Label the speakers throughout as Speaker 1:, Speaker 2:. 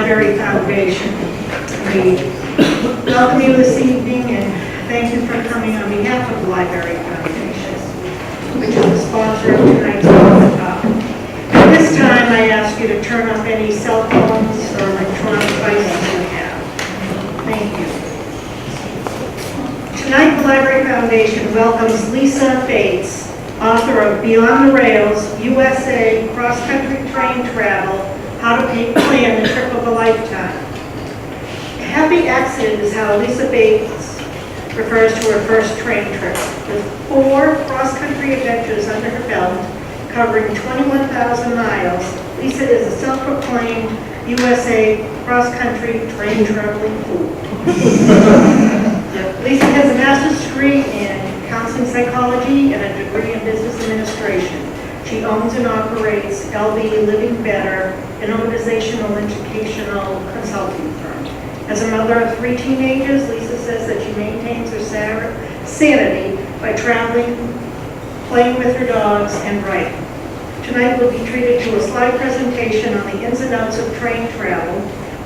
Speaker 1: Library Foundation. We welcome you this evening and thank you for coming on behalf of the Library Foundation, which is the sponsor of tonight's talk. At this time, I ask you to turn off any cell phones or electronic devices you have. Thank you. Tonight, the Library Foundation welcomes Lisa Bates, author of Beyond the Rails, USA Cross-Country Train Travel, How to Plan the Trip of a Lifetime. A happy accident is how Lisa Bates refers to her first train trip. With 4 cross-country adventures under her belt, covering 21,000 miles, Lisa is a self-proclaimed USA cross-country train traveling fool. Lisa has a master's degree in counseling psychology and a degree in business administration. She owns and operates LB Living Better, an organizational educational consulting firm. As a mother of 3 teenagers, Lisa says that she maintains her sanity by traveling, playing with her dogs, and writing. Tonight we'll be treated to a slide presentation on the ins and outs of train travel.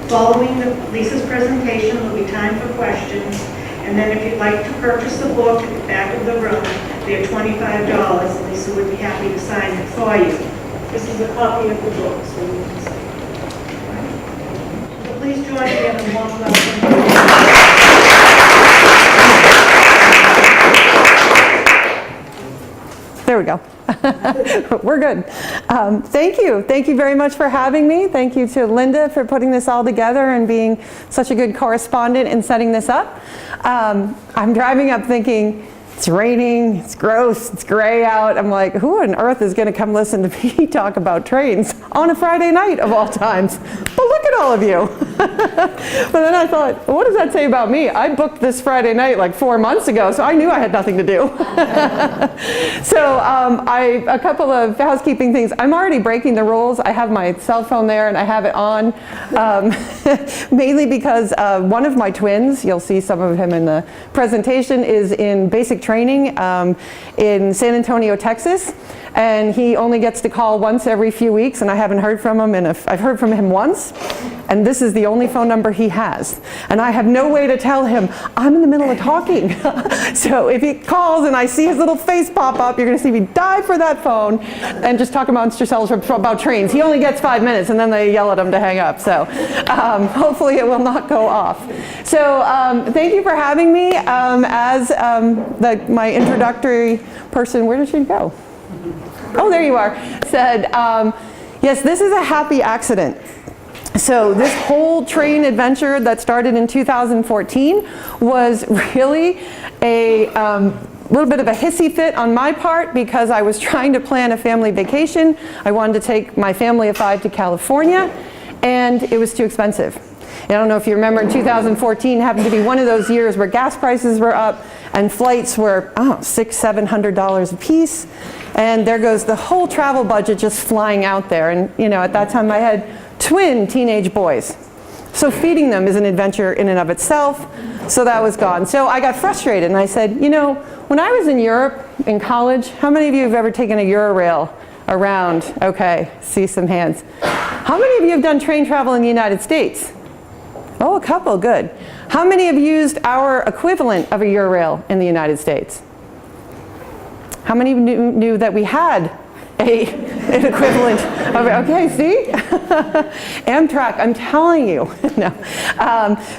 Speaker 1: Following Lisa's presentation, there will be time for questions. And then if you'd like to purchase the book at the back of the room, they're $25, and Lisa would be happy to sign it for you. This is a copy of the book, so you can see. So please join me in a warm welcome.
Speaker 2: There we go. We're good. Thank you. Thank you very much for having me. Thank you to Linda for putting this all together and being such a good correspondent in setting this up. I'm driving up thinking, it's raining, it's gross, it's gray out. I'm like, who on earth is going to come listen to me talk about trains on a Friday night of all times? But look at all of you. But then I thought, what does that say about me? I booked this Friday night like 4 months ago, so I knew I had nothing to do. So a couple of housekeeping things. I'm already breaking the rules. I have my cell phone there and I have it on, mainly because one of my twins, you'll see some of him in the presentation, is in basic training in San Antonio, Texas. And he only gets to call once every few weeks, and I haven't heard from him, and I've heard from him once, and this is the only phone number he has. And I have no way to tell him, I'm in the middle of talking. So if he calls and I see his little face pop up, you're going to see me dive for that phone and just talk amongst yourselves about trains. He only gets 5 minutes, and then they yell at him to hang up. So hopefully it will not go off. So thank you for having me. As my introductory person, where did she go? Oh, there you are, said, yes, this is a happy accident. So this whole train adventure that started in 2014 was really a little bit of a hissy fit on my part because I was trying to plan a family vacation. I wanted to take my family of 5 to California, and it was too expensive. I don't know if you remember, in 2014 happened to be one of those years where gas prices were up and flights were $600–700 a piece. And there goes the whole travel budget just flying out there. And at that time I had twin teenage boys. So feeding them is an adventure in and of itself. So that was gone. So I got frustrated and I said, when I was in Europe in college, how many of you have ever taken a Eurorail around? Okay, see some hands. How many of you have done train travel in the United States? Oh, a couple, good. How many have used our equivalent of a Eurorail in the United States? How many knew that we had an equivalent of it? Okay, see? Amtrak, I'm telling you. No.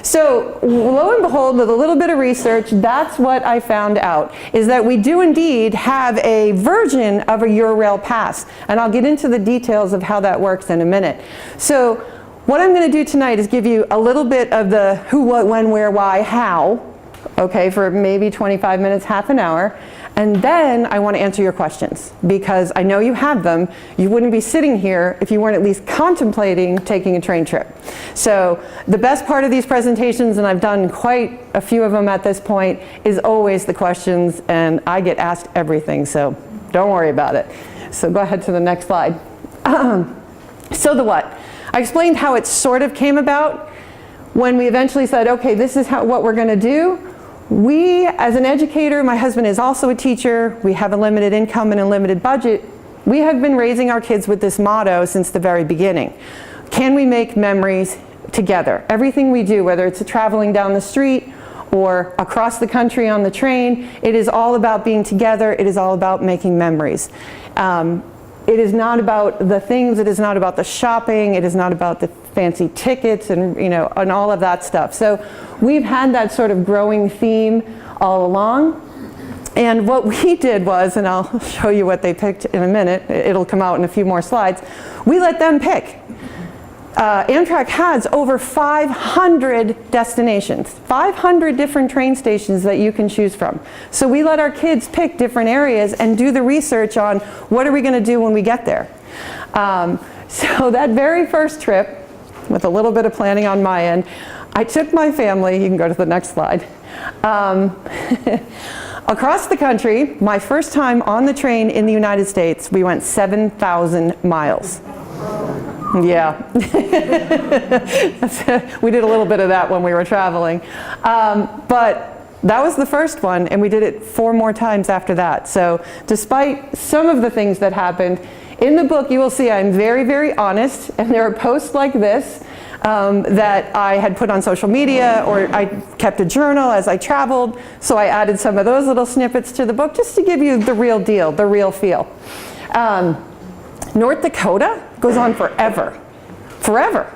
Speaker 2: So lo and behold, with a little bit of research, that's what I found out, is that we do indeed have a version of a Eurail pass. And I'll get into the details of how that works in a minute. So what I'm going to do tonight is give you a little bit of the who, what, when, where, why, how, okay, for maybe 25 minutes, half an hour. And then I want to answer your questions because I know you have them. You wouldn't be sitting here if you weren't at least contemplating taking a train trip. So the best part of these presentations, and I've done quite a few of them at this point, is always the questions, and I get asked everything, so don't worry about it. So go ahead to the next slide. So the what? I explained how it sort of came about when we eventually said, okay, this is what we're going to do. We, as an educator, my husband is also a teacher, we have a limited income and a limited budget. We have been raising our kids with this motto since the very beginning. Can we make memories together. Everything we do, whether it's traveling down the street or across the country on the train, it is all about being together. It is all about making memories. It is not about the things. It is not about the shopping. It is not about the fancy tickets and, you know, and all of that stuff. So we've had that sort of growing theme all along. And what we did was, and I'll show you what they picked in a minute. It'll come out in a few more slides. We let them pick. Amtrak has over 500 destinations, 500 different train stations that you can choose from. So we let our kids pick different areas and do the research on what are we going to do when we get there. So that very first trip, with a little bit of planning on my end, I took my family, you can go to the next slide, across the country. My first time on the train in the United States, we went 7,000 miles. Yeah, we did a little bit of that when we were traveling. But that was the first one, and we did it 4 more times after that. So despite some of the things that happened, in the book you will see I'm very, very honest, and there are posts like this that I had put on social media, or I kept a journal as I traveled, so I added some of those little snippets to the book just to give you the real deal, the real feel. North Dakota goes on forever, forever.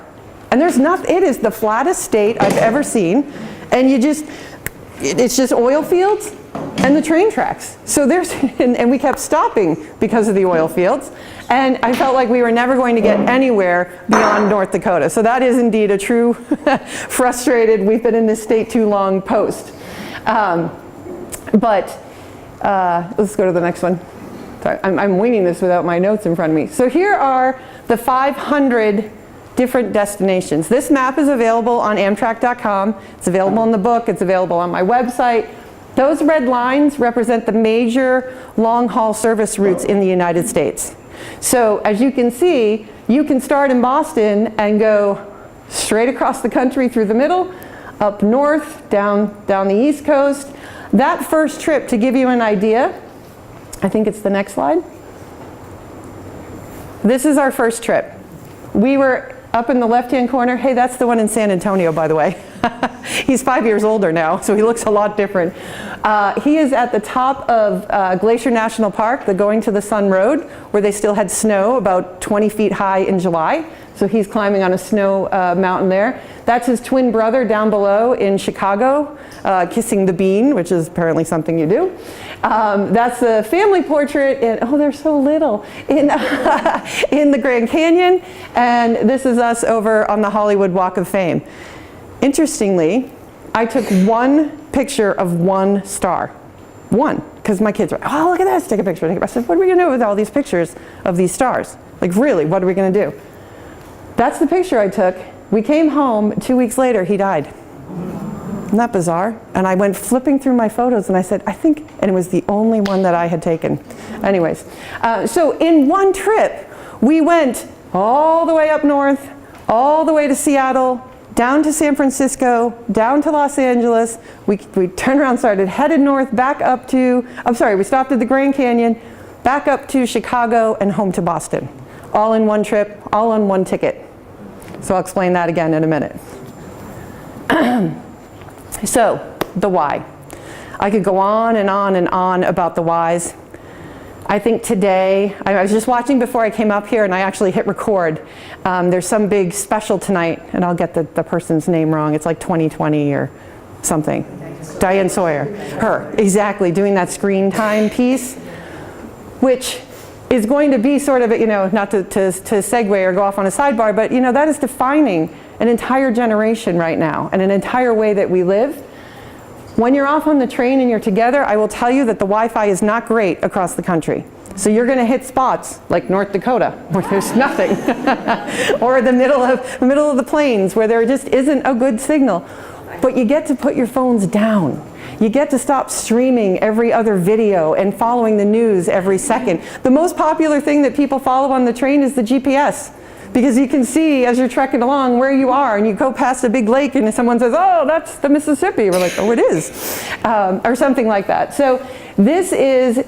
Speaker 2: And there's nothing, it is the flattest state I've ever seen. And it's just oil fields and the train tracks. So there's, and we kept stopping because of the oil fields. And I felt like we were never going to get anywhere beyond North Dakota. So that is indeed a true frustrated, we've been in this state too long post. Let's go to the next one. Sorry, I'm winging this without my notes in front of me. So here are the 500 different destinations. This map is available on Amtrak.com. It's available in the book. It's available on my website. Those red lines represent the major long-haul service routes in the United States. So as you can see, you can start in Boston and go straight across the country through the middle, up north, down the East Coast. That first trip, to give you an idea, I think it's the next slide. This is our first trip. We were up in the left-hand corner. Hey, that's the one in San Antonio, by the way. He's 5 years older now, so he looks a lot different. He is at the top of Glacier National Park, the Going to the Sun Road, where they still had snow about 20 feet high in July. So he's climbing on a snow mountain there. That's his twin brother down below in Chicago, kissing the bean, which is apparently something you do. That's the family portrait, in, oh, they're so little, in the Grand Canyon. And this is us over on the Hollywood Walk of Fame. Interestingly, I took one picture of one star. One, because my kids were, oh, look at this, take a picture. I said, what are we going to do with all these pictures of these stars? Like, really, what are we going to do? That's the picture I took. We came home, 2 weeks later, he died. Isn't that bizarre? And I went flipping through my photos and I said, I think, and it was the only one that I had taken. Anyways, so in one trip, we went all the way up north, all the way to Seattle, down to San Francisco, down to Los Angeles. We turned around, headed north, back up to, we stopped at the Grand Canyon, back up to Chicago and home to Boston. All in one trip, all on one ticket. So I'll explain that again in a minute. So, the why. I could go on and on and on about the whys. I think today, I was just watching before I came up here and I actually hit record. There's some big special tonight, and I'll get the person's name wrong. It's like 2020 or something. Diane Sawyer. Her, exactly, doing that screen time piece, which is going to be sort of, not to segue or go off on a sidebar, but that is defining an entire generation right now and an entire way that we live. When you're off on the train and you're together, I will tell you that the Wi-Fi is not great across the country. So you're going to hit spots like North Dakota where there's nothing, or the middle of the plains where there just isn't a good signal. But you get to put your phones down. You get to stop streaming every other video and following the news every second. The most popular thing that people follow on the train is the GPS, because you can see as you're trekking along where you are, and you go past a big lake and someone says, oh, that's the Mississippi. We're like, oh, it is, or something like that. So this is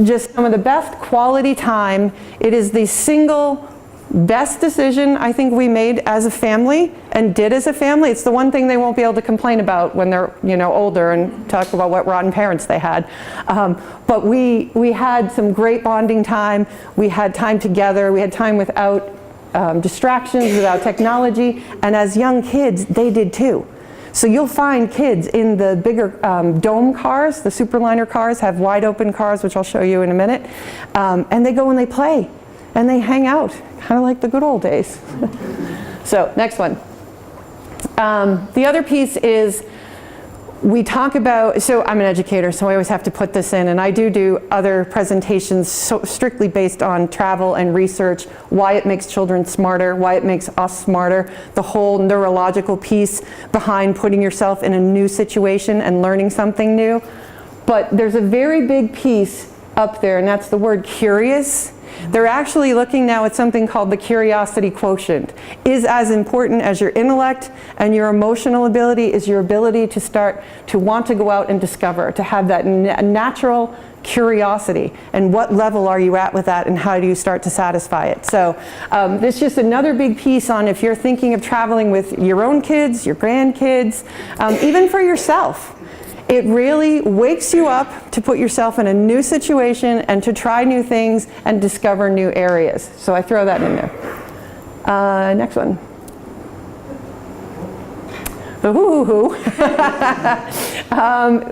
Speaker 2: just some of the best quality time. It is the single Best decision I think we made as a family and did as a family. It's the one thing they won't be able to complain about when they're older and talk about what rotten parents they had. But we had some great bonding time. We had time together. We had time without distractions, without technology. And as young kids, they did too. So you'll find kids in the bigger dome cars, the Superliner cars have wide open cars, which I'll show you in a minute. And they go and they play and they hang out, kind of like the good old days. So next one. The other piece is we talk about, so I'm an educator, so I always have to put this in, and I do other presentations strictly based on travel and research, why it makes children smarter, why it makes us smarter, the whole neurological piece behind putting yourself in a new situation and learning something new. But there's a very big piece up there, and that's the word curious. They're actually looking now at something called the curiosity quotient. Is as important as your intellect and your emotional ability is your ability to start to want to go out and discover, to have that natural curiosity. And what level are you at with that, and how do you start to satisfy it? So this is just another big piece on if you're thinking of traveling with your own kids, your grandkids, even for yourself. It really wakes you up to put yourself in a new situation and to try new things and discover new areas. So I throw that in there. Next one. The hoo-hoo-hoo.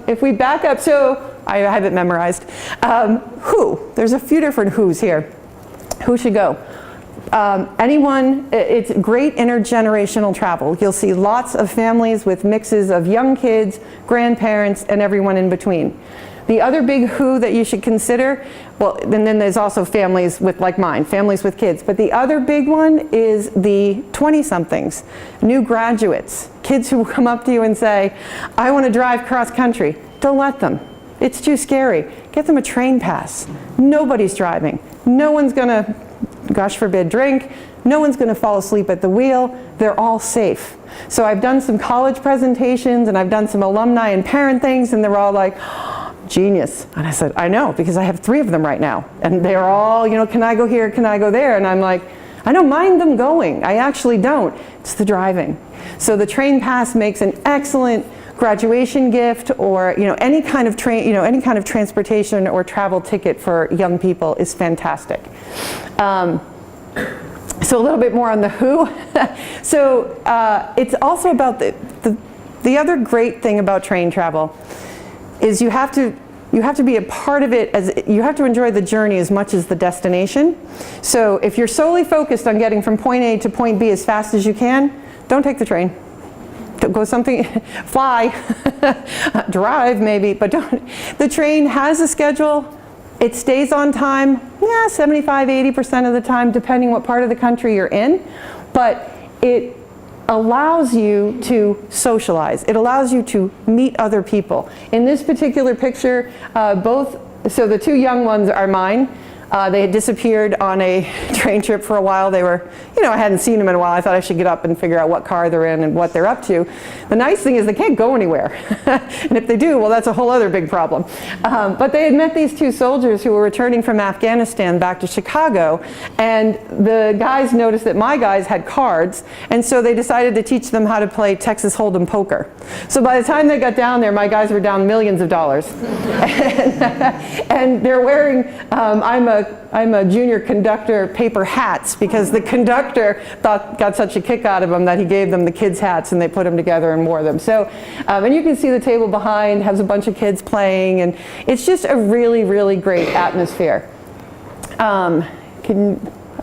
Speaker 2: If we back up, so I have it memorized. Who? There's a few different who's here. Who should go? Anyone, it's great intergenerational travel. You'll see lots of families with mixes of young kids, grandparents, and everyone in between. The other big who that you should consider, well, and then there's also families with, like mine, families with kids. But the other big one is the 20-somethings, new graduates, kids who come up to you and say, I want to drive cross country. Don't let them. It's too scary. Get them a train pass. Nobody's driving. No one's going to, gosh forbid, drink. No one's going to fall asleep at the wheel. They're all safe. So I've done some college presentations and I've done some alumni and parent things, and they're all like, oh, genius. And I said, I know, because I have 3 of them right now. And they're all, can I go here? Can I go there? And I'm like, I don't mind them going. I actually don't. It's the driving. So the train pass makes an excellent graduation gift, or any kind of any kind of transportation or travel ticket for young people is fantastic. So a little bit more on the who. So it's also about the other great thing about train travel is you have to be a part of it, as you have to enjoy the journey as much as the destination. So if you're solely focused on getting from point A to point B as fast as you can, don't take the train. Go something, fly, drive maybe, but don't. The train has a schedule. It stays on time, 75–80% of the time, depending what part of the country you're in. But it allows you to socialize. It allows you to meet other people. In this particular picture, so the 2 young ones are mine. They had disappeared on a train trip for a while. They were, I hadn't seen them in a while. I thought I should get up and figure out what car they're in and what they're up to. The nice thing is they can't go anywhere. And if they do, well, that's a whole other big problem. But they had met these 2 soldiers who were returning from Afghanistan back to Chicago. And the guys noticed that my guys had cards. And so they decided to teach them how to play Texas Hold'em poker. So by the time they got down there, my guys were down millions of dollars. And they're wearing, I'm a junior conductor, paper hats, because the conductor got such a kick out of them that he gave them the kids' hats and they put them together and wore them. So, and you can see the table behind has a bunch of kids playing, and it's just a really, really great atmosphere. I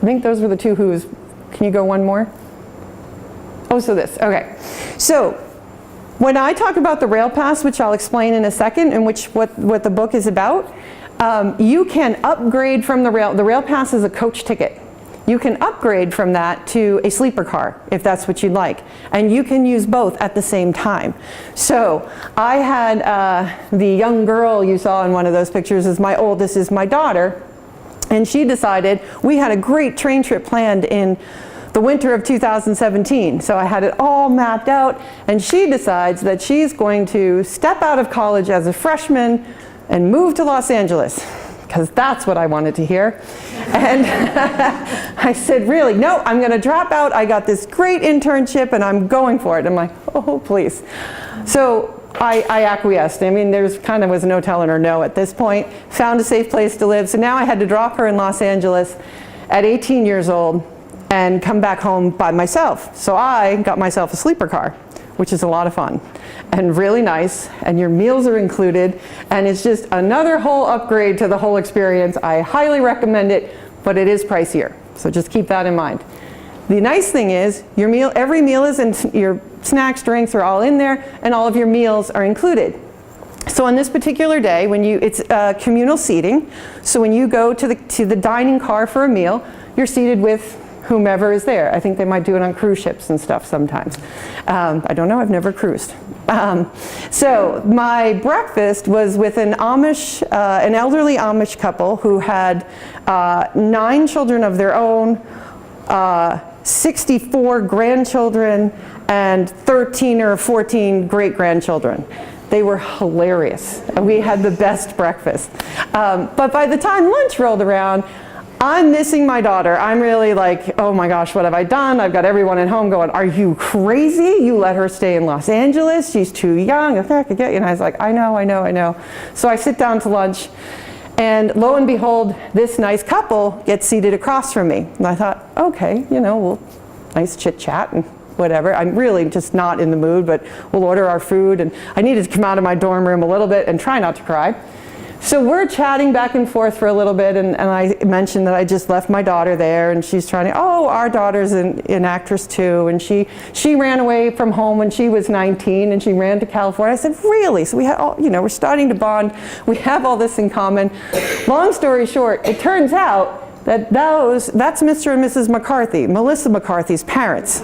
Speaker 2: think those were the 2 who's. Can you go one more? Oh, so this, okay. So when I talk about the Rail Pass, which I'll explain in a second, and what the book is about, you can upgrade from the Rail Pass is a coach ticket. You can upgrade from that to a sleeper car if that's what you'd like. And you can use both at the same time. So I had the young girl you saw in one of those pictures is my oldest, is my daughter. And she decided, we had a great train trip planned in the winter of 2017. So I had it all mapped out. And she decides that she's going to step out of college as a freshman and move to Los Angeles. because that's what I wanted to hear. And I said, really? No, I'm going to drop out. I got this great internship and I'm going for it. I'm like, oh, please. So I acquiesced. I mean, there's kind of was no telling her no at this point. Found a safe place to live. So now I had to drop her in Los Angeles at 18 years old and come back home by myself. So I got myself a sleeper car, which is a lot of fun and really nice, and your meals are included, and it's just another whole upgrade to the whole experience. I highly recommend it, but it is pricier. So just keep that in mind. The nice thing is, your meal, every meal is in, your snacks, drinks are all in there, and all of your meals are included. So on this particular day, when it's communal seating, so when you go to the dining car for a meal, you're seated with whomever is there. I think they might do it on cruise ships and stuff sometimes. I don't know, I've never cruised. So my breakfast was with an elderly Amish couple who had 9 children of their own, 64 grandchildren, and 13 or 14 great-grandchildren. They were hilarious. We had the best breakfast. But by the time lunch rolled around, I'm missing my daughter. I'm really like, oh my gosh, what have I done? I've got everyone at home going, are you crazy? You let her stay in Los Angeles? She's too young. And I was like, I know. So I sit down to lunch, and lo and behold, this nice couple gets seated across from me. And I thought, okay, well, nice chit chat and whatever. I'm really just not in the mood, but we'll order our food. And I needed to come out of my dorm room a little bit and try not to cry. So we're chatting back and forth for a little bit, and I mentioned that I just left my daughter there, and she's trying to, our daughter's an actress too, and she ran away from home when she was 19, and she ran to California. I said, really? So we had all, we're starting to bond. We have all this in common. Long story short, it turns out that that's Mr. and Mrs. McCarthy, Melissa McCarthy's parents.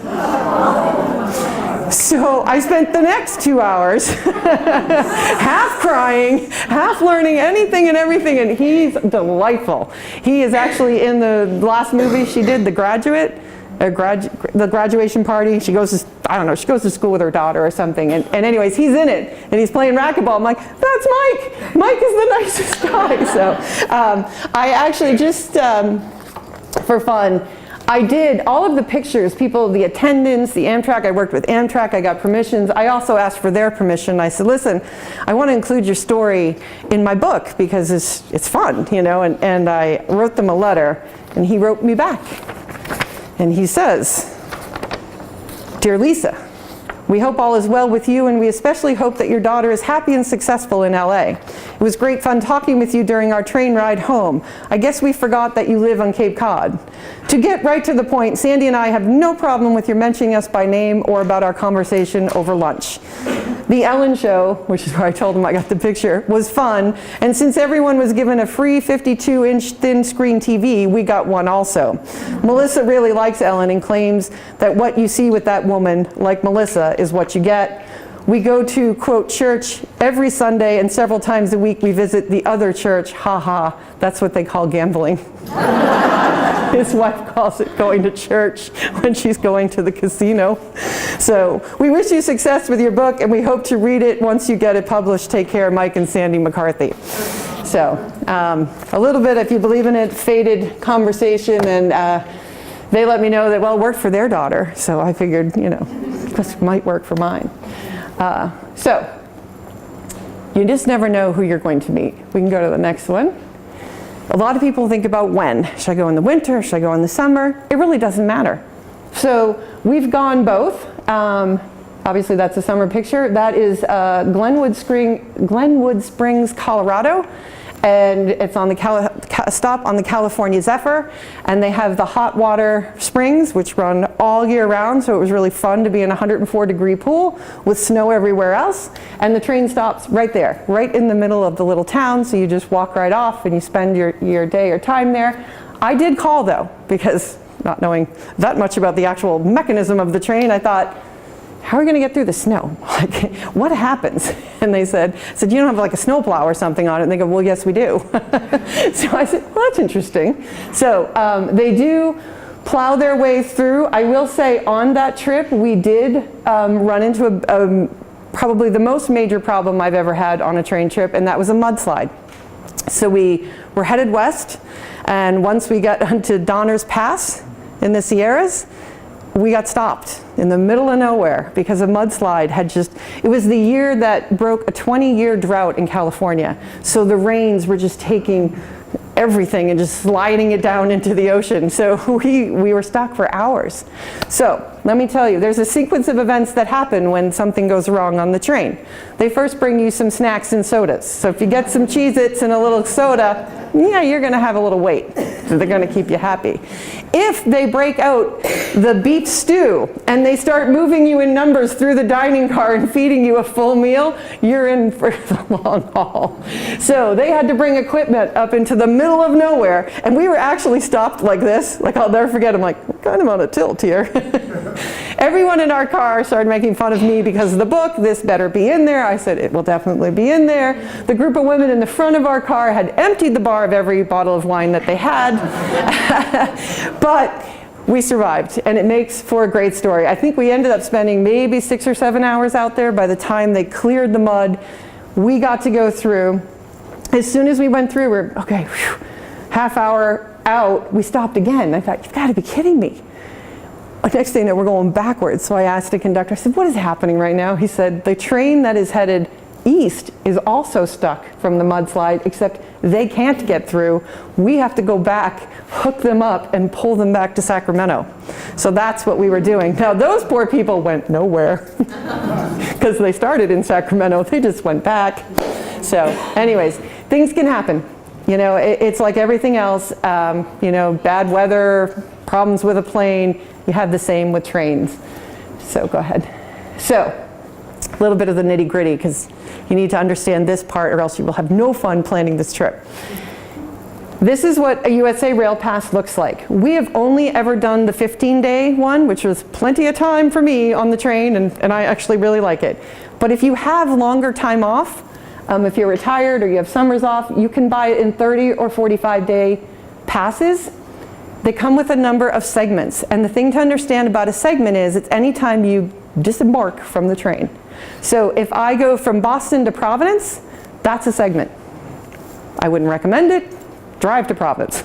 Speaker 2: So I spent the next 2 hours half crying, half learning anything and everything, and he's delightful. He is actually in the last movie she did, The Graduate, the graduation party. She goes to school with her daughter or something, and anyways, he's in it, and he's playing racquetball. I'm like, that's Mike! Mike is the nicest guy. So I actually just, for fun, I did all of the pictures, the attendants, the Amtrak. I worked with Amtrak. I got permissions. I also asked for their permission. I said, listen, I want to include your story in my book because it's fun, and I wrote them a letter, and he wrote me back. And he says, Dear Lisa, we hope all is well with you, and we especially hope that your daughter is happy and successful in LA. It was great fun talking with you during our train ride home. I guess we forgot that you live on Cape Cod. To get right to the point, Sandy and I have no problem with your mentioning us by name or about our conversation over lunch. The Ellen Show, which is where I told him I got the picture, was fun, and since everyone was given a free 52-inch thin screen TV, we got one also. Melissa really likes Ellen and claims that what you see with that woman, like Melissa, is what you get. We go to, quote, church every Sunday, and several times a week we visit the other church. Ha ha, that's what they call gambling. His wife calls it going to church when she's going to the casino. So we wish you success with your book, and we hope to read it once you get it published. Take care, Mike and Sandy McCarthy. So a little bit, if you believe in it, faded conversation, and they let me know that, well, it worked for their daughter. So I figured, this might work for mine. So you just never know who you're going to meet. We can go to the next one. A lot of people think about when. Should I go in the winter? Should I go in the summer? It really doesn't matter. So we've gone both. Obviously that's a summer picture. That is Glenwood Springs, Colorado. And it's on the stop on the California Zephyr, and they have the hot water springs which run all year round, so it was really fun to be in a 104-degree pool with snow everywhere else, and the train stops right there, right in the middle of the little town, so you just walk right off and you spend your day or time there. I did call though, because not knowing that much about the actual mechanism of the train, I thought, how are we going to get through the snow? Like, what happens? And they said, you don't have like a snowplow or something on it? And they go, well, yes, we do. So I said, well, that's interesting. So they do plow their way through. I will say on that trip, we did run into probably the most major problem I've ever had on a train trip, and that was a mudslide. So we were headed west, and once we got onto Donner's Pass in the Sierras, we got stopped in the middle of nowhere because a mudslide had it was the year that broke a 20-year drought in California. So the rains were just taking everything and just sliding it down into the ocean. So we were stuck for hours. So let me tell you, there's a sequence of events that happen when something goes wrong on the train. They first bring you some snacks and sodas. So if you get some Cheez-Its and a little soda, yeah, you're gonna have a little wait. So they're gonna keep you happy. If they break out the beef stew and they start moving you in numbers through the dining car and feeding you a full meal, you're in for the long haul. So they had to bring equipment up into the middle of nowhere, and we were actually stopped like this. Like, I'll never forget, I'm like, we're kind of on a tilt here. Everyone in our car started making fun of me because of the book. This better be in there. I said, it will definitely be in there. The group of women in the front of our car had emptied the bar of every bottle of wine that they had. But we survived, and it makes for a great story. I think we ended up spending maybe 6 or 7 hours out there. By the time they cleared the mud, we got to go through. As soon as we went through, we're, okay, whew, half hour out, we stopped again. I thought, you've got to be kidding me. Next thing, we're going backwards. So I asked the conductor, I said, what is happening right now? He said, the train that is headed east is also stuck from the mudslide, except they can't get through. We have to go back, hook them up, and pull them back to Sacramento. So that's what we were doing. Now, those poor people went nowhere because they started in Sacramento. They just went back. So anyways, things can happen. You know, it's like everything else. You know, bad weather, problems with a plane. You have the same with trains. So go ahead. So a little bit of the nitty-gritty, because you need to understand this part or else you will have no fun planning this trip. This is what a USA Rail Pass looks like. We have only ever done the 15-day one, which was plenty of time for me on the train, and I actually really like it. But if you have longer time off, if you're retired or you have summers off, you can buy it in 30 or 45-day passes. They come with a number of segments. And the thing to understand about a segment is it's anytime you disembark from the train. So if I go from Boston to Providence, that's a segment. I wouldn't recommend it. Drive to Providence.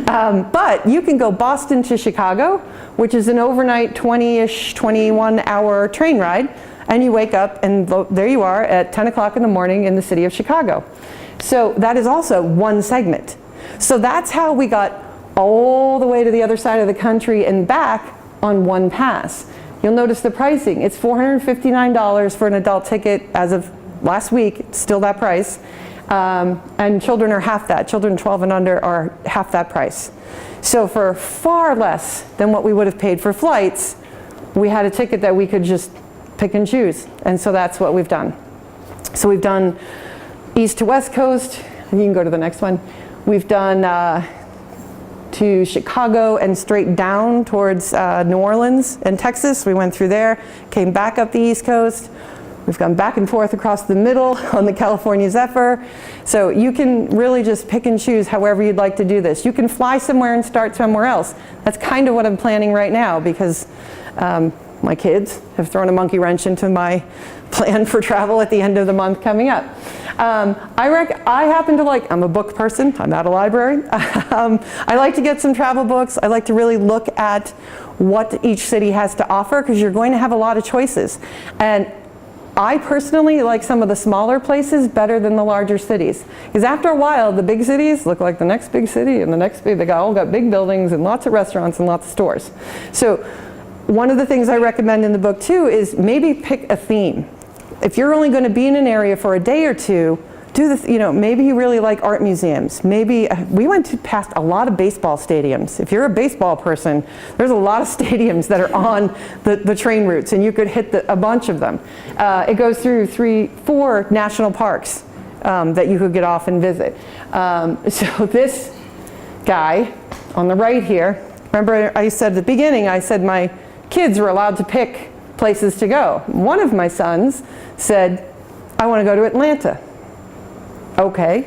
Speaker 2: But you can go Boston to Chicago, which is an overnight 20-ish, 21-hour train ride, and you wake up and there you are at 10 o'clock in the morning in the city of Chicago. So that is also one segment. So that's how we got all the way to the other side of the country and back on one pass. You'll notice the pricing. It's $459 for an adult ticket as of last week. It's still that price. And children are half that. Children 12 and under are half that price. So for far less than what we would have paid for flights, we had a ticket that we could just pick and choose. And so that's what we've done. So we've done east to west coast. And you can go to the next one. We've done to Chicago and straight down towards New Orleans and Texas. We went through there, came back up the East Coast. We've gone back and forth across the middle on the California Zephyr. So you can really just pick and choose however you'd like to do this. You can fly somewhere and start somewhere else. That's kind of what I'm planning right now because my kids have thrown a monkey wrench into my plan for travel at the end of the month coming up. I happen to like, I'm a book person, I'm at a library. I like to get some travel books. I like to really look at what each city has to offer because you're going to have a lot of choices. And I personally like some of the smaller places better than the larger cities. Because after a while, the big cities look like the next big city and the next big, they all got big buildings and lots of restaurants and lots of stores. So one of the things I recommend in the book too is maybe pick a theme. If you're only going to be in an area for a day or two, do this, you know, maybe you really like art museums. Maybe, we went past a lot of baseball stadiums. If you're a baseball person, there's a lot of stadiums that are on the train routes and you could hit a bunch of them. It goes through 4 national parks that you could get off and visit. So this guy on the right here, remember I said at the beginning, I said my kids were allowed to pick places to go. One of my sons said, I want to go to Atlanta. Okay,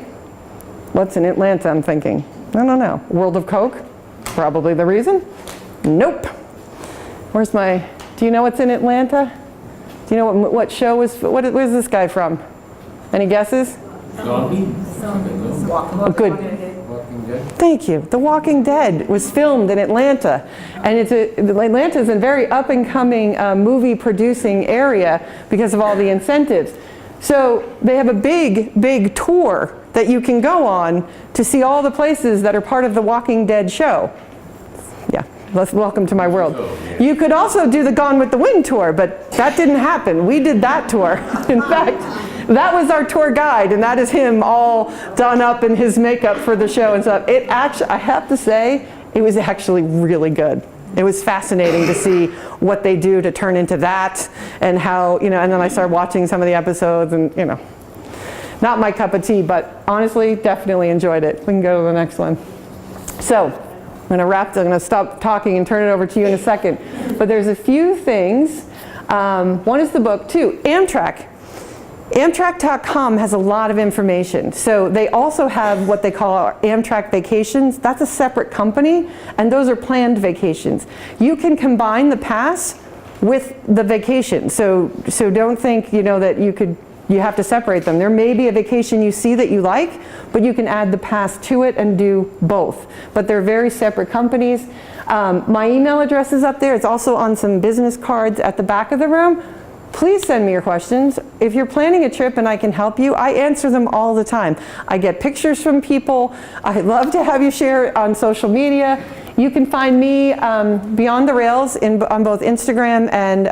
Speaker 2: what's in Atlanta, I'm thinking? I don't know. World of Coke? Probably the reason. Nope. Do you know what's in Atlanta? Do you know what show where's this guy from? Any guesses?
Speaker 3: Zombie?
Speaker 2: Oh, good.
Speaker 3: Walking Dead?
Speaker 2: Thank you. The Walking Dead was filmed in Atlanta, and Atlanta is a very up-and-coming movie-producing area because of all the incentives. So they have a big tour that you can go on to see all the places that are part of the Walking Dead show. Yeah, welcome to my world. You could also do the Gone with the Wind tour, but that didn't happen. We did that tour. In fact, that was our tour guide, and that is him all done up in his makeup for the show and stuff. It actually, I have to say, it was actually really good. It was fascinating to see what they do to turn into that, and how, and then I started watching some of the episodes, and not my cup of tea, but honestly, definitely enjoyed it. We can go to the next one. So, I'm going to stop talking and turn it over to you in a second. But there's a few things. One is the book, too. Amtrak. Amtrak.com has a lot of information. So they also have what they call our Amtrak Vacations. That's a separate company, and those are planned vacations. You can combine the pass with the vacation. So don't think, that you have to separate them. There may be a vacation you see that you like, but you can add the pass to it and do both. But they're very separate companies. My email address is up there. It's also on some business cards at the back of the room. Please send me your questions. If you're planning a trip and I can help you, I answer them all the time. I get pictures from people. I'd love to have you share it on social media. You can find me Beyond the Rails on both Instagram and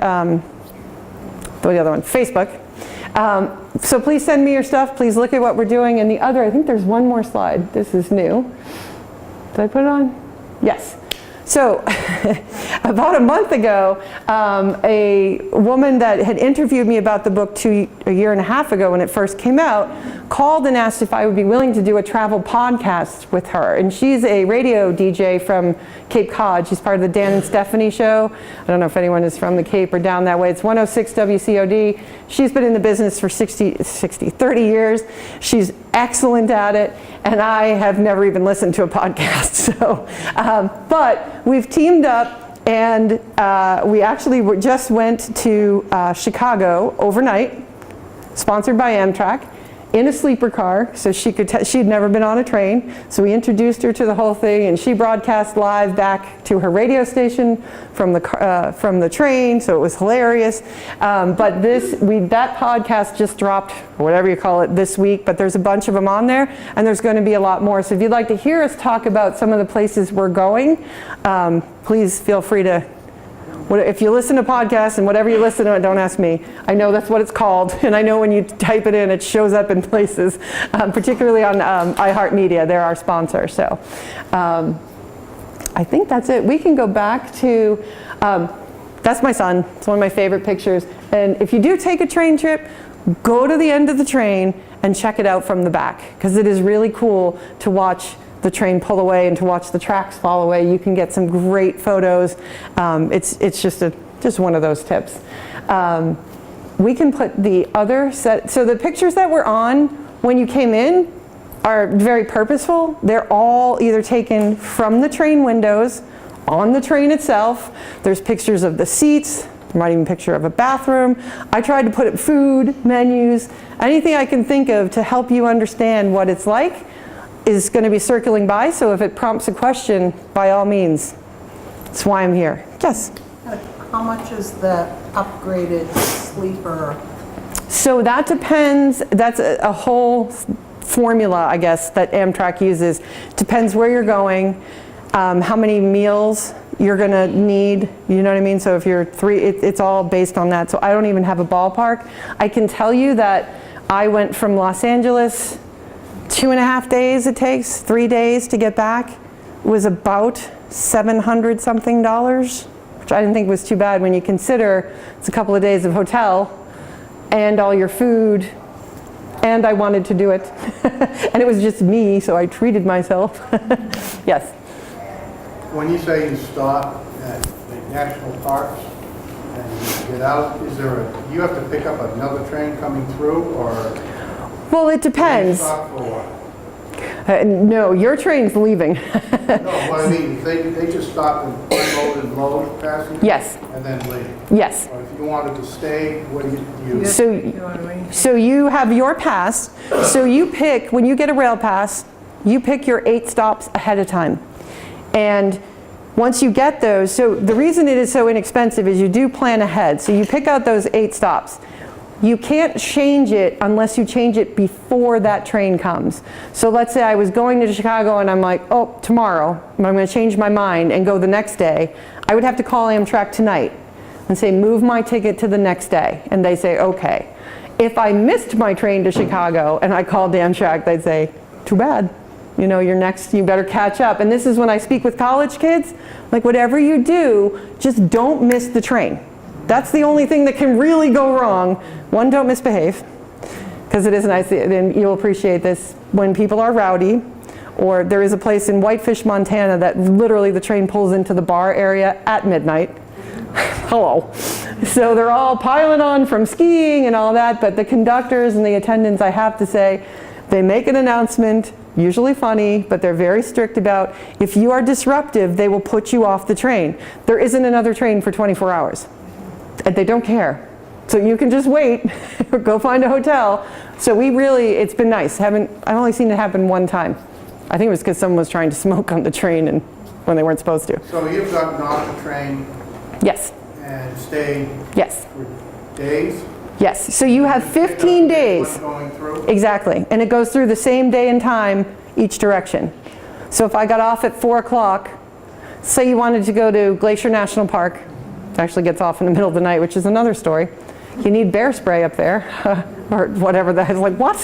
Speaker 2: the other one, Facebook. So please send me your stuff. Please look at what we're doing. And the other, I think there's one more slide. This is new. Did I put it on? Yes. So about a month ago, a woman that had interviewed me about the book a year and a half ago when it first came out, called and asked if I would be willing to do a travel podcast with her. And she's a radio DJ from Cape Cod. She's part of the Dan and Stephanie show. I don't know if anyone is from the Cape or down that way. It's 106 WCOD. She's been in the business for 30 years. She's excellent at it, and I have never even listened to a podcast. So, but we've teamed up, and we actually just went to Chicago overnight, sponsored by Amtrak, in a sleeper car, so she'd never been on a train. So we introduced her to the whole thing, and she broadcast live back to her radio station from the train. So it was hilarious. But that podcast just dropped, or whatever you call it, this week. But there's a bunch of them on there, and there's going to be a lot more. So if you'd like to hear us talk about some of the places we're going, please feel free to. If you listen to podcasts, and whatever you listen to, don't ask me. I know that's what it's called, and I know when you type it in, it shows up in places, particularly on iHeartMedia. They're our sponsor. So I think that's it. We can go back to, that's my son. It's one of my favorite pictures. And if you do take a train trip, go to the end of the train and check it out from the back, because it is really cool to watch the train pull away and to watch the tracks fall away. You can get some great photos. It's just one of those tips. We can put the other set. So the pictures that were on when you came in are very purposeful. They're all either taken from the train windows, on the train itself. There's pictures of the seats. There might even be a picture of a bathroom. I tried to put food, menus, anything I can think of to help you understand what it's like is going to be circling by, so if it prompts a question, by all means. That's why I'm here. Yes?
Speaker 4: How much is the upgraded sleeper?
Speaker 2: So that depends. That's a whole formula, I guess, that Amtrak uses. Depends where you're going, how many meals you're going to need, you know what I mean? So if you're it's all based on that. So I don't even have a ballpark. I can tell you that I went from Los Angeles, 2.5 days it takes, 3 days to get back. It was about $700 something, which I didn't think was too bad when you consider it's a couple of days of hotel and all your food, and I wanted to do it. And it was just me, so I treated myself. Yes?
Speaker 5: When you say you stop at the national parks and you get out, you have to pick up another train coming through, or?
Speaker 2: Well, it depends.
Speaker 5: Stop for what?
Speaker 2: No, your train's leaving.
Speaker 5: No, what I mean, they just stop and unload and load passengers?
Speaker 2: Yes,
Speaker 5: And then leave?
Speaker 2: yes.
Speaker 5: Or if you wanted to stay, what do you?
Speaker 2: So,
Speaker 4: You know what I mean?
Speaker 2: so you have your pass, so you pick, when you get a rail pass, you pick your 8 stops ahead of time. And once you get those, so the reason it is so inexpensive is you do plan ahead. So you pick out those 8 stops. You can't change it unless you change it before that train comes. So let's say I was going to Chicago and I'm like, oh, tomorrow, I'm going to change my mind and go the next day. I would have to call Amtrak tonight and say, move my ticket to the next day. And they say, okay. If I missed my train to Chicago and I called Amtrak, they'd say, too bad. You know, you're next, you better catch up. And this is when I speak with college kids, like whatever you do, just don't miss the train. That's the only thing that can really go wrong. One, don't misbehave, because it is nice, and you'll appreciate this, when people are rowdy, or there is a place in Whitefish, Montana that literally the train pulls into the bar area at midnight. Hello. So they're all piling on from skiing and all that, but the conductors and the attendants, I have to say, they make an announcement, usually funny, but they're very strict about, if you are disruptive, they will put you off the train. There isn't another train for 24 hours. And they don't care. So you can just wait or go find a hotel. So we really, it's been nice. I've only seen it happen one time. I think it was because someone was trying to smoke on the train and when they weren't supposed to.
Speaker 5: So you've gotten off the train
Speaker 2: Yes,
Speaker 5: and stayed
Speaker 2: yes,
Speaker 5: for days?
Speaker 2: yes. So you have 15 days.
Speaker 5: What's going through?
Speaker 2: Exactly. And it goes through the same day and time each direction. So if I got off at 4 o'clock, say you wanted to go to Glacier National Park, it actually gets off in the middle of the night, which is another story. You need bear spray up there, or whatever that is. Like, what?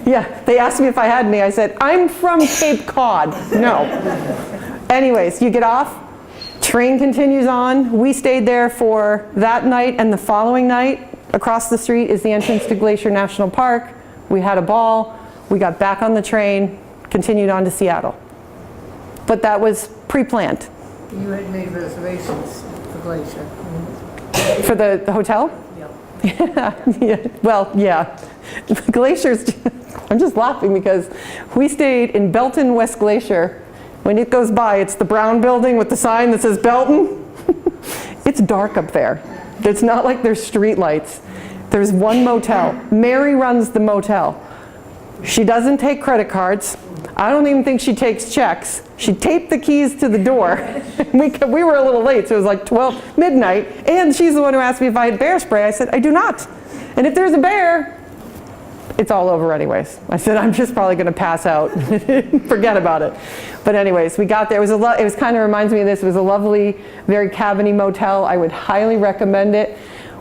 Speaker 2: Yeah, they asked me if I had any. I said, I'm from Cape Cod. No. Anyways, you get off, train continues on. We stayed there for that night and the following night. Across the street is the entrance to Glacier National Park. We had a ball. We got back on the train, continued on to Seattle. But that was pre-planned.
Speaker 4: You had made reservations for Glacier.
Speaker 2: For the hotel?
Speaker 4: Yep.
Speaker 2: Yeah. Well, yeah. Glacier's, I'm just laughing because we stayed in Belton, West Glacier. When it goes by, it's the brown building with the sign that says Belton. It's dark up there. It's not like there's street lights. There's one motel. Mary runs the motel. She doesn't take credit cards. I don't even think she takes checks. She taped the keys to the door. We were a little late, so it was like midnight, and she's the one who asked me if I had bear spray. I said, I do not. And if there's a bear, it's all over anyways. I said, I'm just probably going to pass out. Forget about it. But anyways, we got there. It was kind of reminds me of this. It was a lovely, very cabiny motel. I would highly recommend it.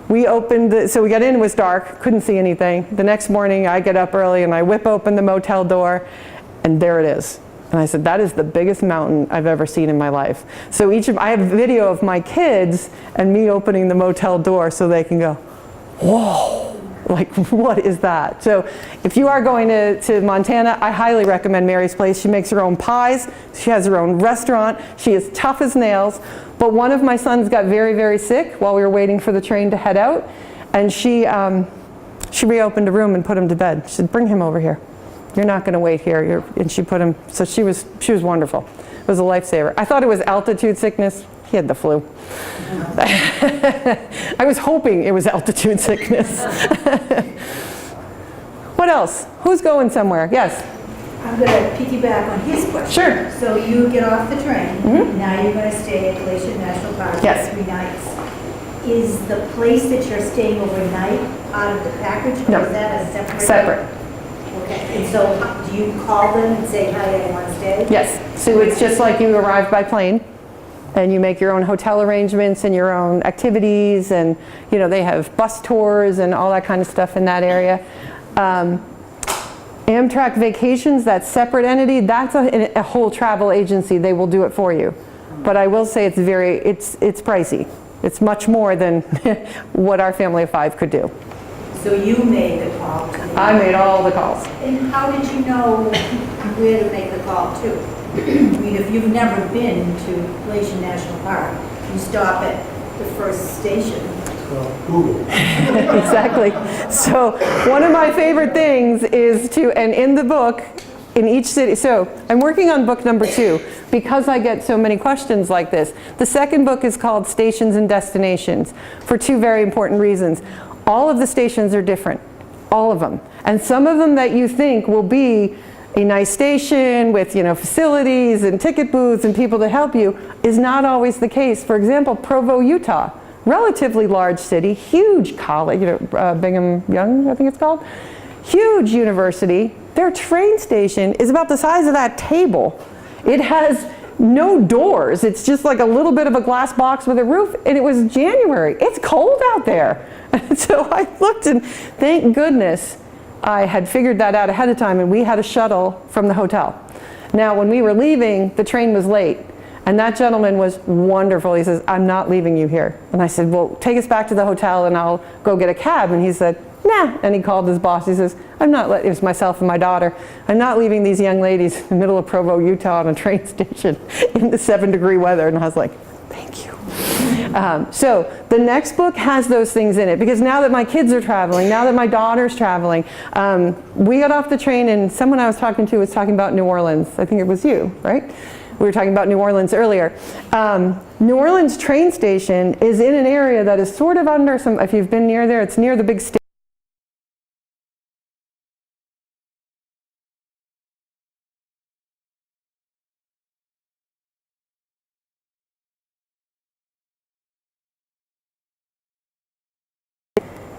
Speaker 2: We opened, so we got in, it was dark, couldn't see anything. The next morning, I get up early and I whip open the motel door, and there it is. And I said, that is the biggest mountain I've ever seen in my life. So I have a video of my kids and me opening the motel door so they can go, whoa, like what is that? So if you are going to Montana, I highly recommend Mary's Place. She makes her own pies. She has her own restaurant. She is tough as nails. But one of my sons got very, very sick while we were waiting for the train to head out. And she reopened a room and put him to bed. She said, bring him over here. You're not going to wait here. And she put him, so she was wonderful. It was a lifesaver. I thought it was altitude sickness. He had the flu. I was hoping it was altitude sickness. What else? Who's going somewhere? Yes?
Speaker 3: I'm going to piggyback on his question.
Speaker 2: Sure.
Speaker 3: So you get off the train, now you're going to stay at Glacier National Park
Speaker 2: Yes.
Speaker 3: for 3 nights. Is the place that you're staying overnight out of the package,
Speaker 2: No.
Speaker 3: or is that a separate?
Speaker 2: Separate.
Speaker 3: Okay, and so do you call them and say, hi, I want to stay?
Speaker 2: Yes. So it's just like you arrive by plane, and you make your own hotel arrangements and your own activities, and you know they have bus tours and all that kind of stuff in that area. Amtrak Vacations, that separate entity, that's a whole travel agency. They will do it for you. But I will say it's pricey. It's much more than what our family of 5 could do.
Speaker 3: So you made the call to them.
Speaker 2: I made all the calls.
Speaker 3: And how did you know where to make the call to? I mean, if you've never been to Glacier National Park, you stop at the first station.
Speaker 5: Google.
Speaker 2: Exactly. So one of my favorite things is and in the book, in each city. So I'm working on book number 2 because I get so many questions like this. The second book is called Stations and Destinations for 2 very important reasons. All of the stations are different, all of them. And some of them that you think will be a nice station with, you know, facilities and ticket booths and people to help you is not always the case. For example, Provo, Utah, relatively large city, huge college, you know, Brigham Young, I think it's called, huge university. Their train station is about the size of that table. It has no doors. It's just like a little bit of a glass box with a roof, and it was January. It's cold out there. And so I looked, and thank goodness I had figured that out ahead of time, and we had a shuttle from the hotel. Now, when we were leaving, the train was late, and that gentleman was wonderful. He says, "I'm not leaving you here." And I said, "Well, take us back to the hotel, and I'll go get a cab." And he said, "Nah." And he called his boss. He says, it was myself and my daughter, "I'm not leaving these young ladies in the middle of Provo, Utah on a train station in the 7-degree weather." And I was like, thank you. So the next book has those things in it, because now that my kids are traveling, now that my daughter's traveling, we got off the train and someone I was talking to was talking about New Orleans. I think it was you, right? We were talking about New Orleans earlier. New Orleans train station is in an area that is sort of under some, if you've been near there, it's near the big station.